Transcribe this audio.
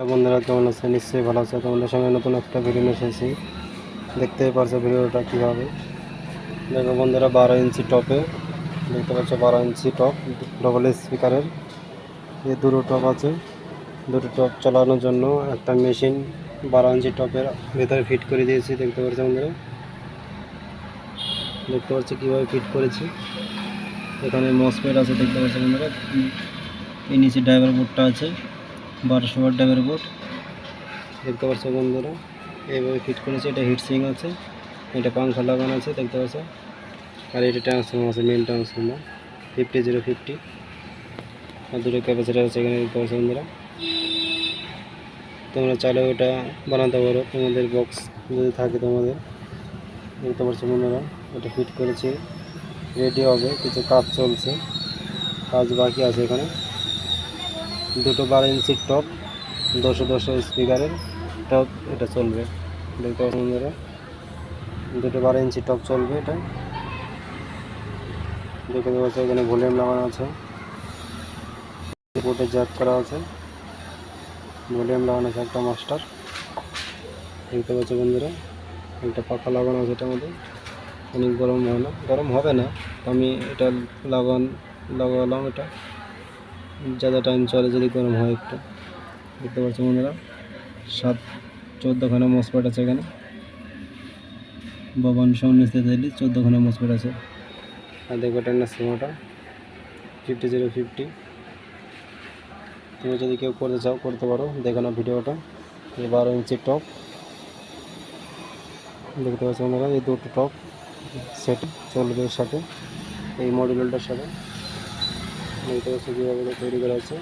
Hello বন্ধুরা, কেমন আছে? নিশ্চয়ই ভালো আছে। তোমাদের সঙ্গে নতুন একটা ভিডিও নিয়ে এসেছি। দেখতেই পারছো ভিডিওটা কীভাবে। দেখো বন্ধুরা, 12 ইঞ্চি টপে দেখতে পাচ্ছ, 12 ইঞ্চি টপ ডবল স্পিকারের। এই দুটো টপ আছে। দুটো টপ চালানোর জন্য একটা মেশিন 12 ইঞ্চি টপের ভেতরে ফিট করে দিয়েছি। দেখতে পাচ্ছ বন্ধুরা, দেখতে পাচ্ছ কীভাবে ফিট করেছি। এখানে মসফেট আছে দেখতে পাচ্ছ বন্ধুরা। এই নিচে ড্রাইভার বোর্ডটা আছে, 1200 ওয়াট ড্রাইভার বোর্ড দেখতে পাচ্ছ বন্ধুরা। এইভাবে ফিট করেছে। এটা হিটসিং আছে, এটা পাংখা লাগানো আছে দেখতে পাচ্ছ। আর এটা ট্রান্সফর্মার আছে, মেন ট্রান্সফর্মার 50050। আর দুটো ক্যাপাসিটার আছে এখানে দেখতে পাচ্ছ বন্ধুরা। তোমরা চাইলে ওটা বানাতে পারো, তোমাদের বক্স যদি থাকে তোমাদের। দেখতে পাচ্ছ বন্ধুরা, এটা ফিট করেছি, রেডি হবে। কিছু কাজ চলছে, কাজ বাকি আছে। এখানে দুটো 12 ইঞ্চির টপ, 200 স্পিকারের টপ, এটা চলবে দেখতে পাচ্ছ বন্ধুরা। দুটো 12 ইঞ্চি টপ চলবে। এটা দেখতে পাচ্ছ, এখানে ভলিউম লাগানো আছে, বোর্ডে জ্যাক করা আছে, ভলিউম লাগানো আছে একটা মাস্টার দেখতে পাচ্ছ বন্ধুরা। একটা পাখা লাগানো আছে এটার মধ্যে। অনেক গরম হয় না, গরম হবে না। আমি এটা লাগালাম, এটা যত টাইম চলে যদি গরম হয় একটু। দেখতে পাচ্ছ বন্ধুরা, 14খানা মসফেট আছে এখানে। বাবান সামনে 14খানা মসফেট আছে। আর দেখো ট্রান্সফর্মারটা 50050। তুমি যদি কেউ করতে চাও করতে পারো, দেখো না ভিডিওটা। এই 12 ইঞ্চি টপ দেখতে পাচ্ছ বন্ধুরা। এই দুটো টপ সেট চলবে এর সাথে, এই মডিউলটার সাথে। দেখতে পাচ্ছ কীভাবে তৈরি করা আছে।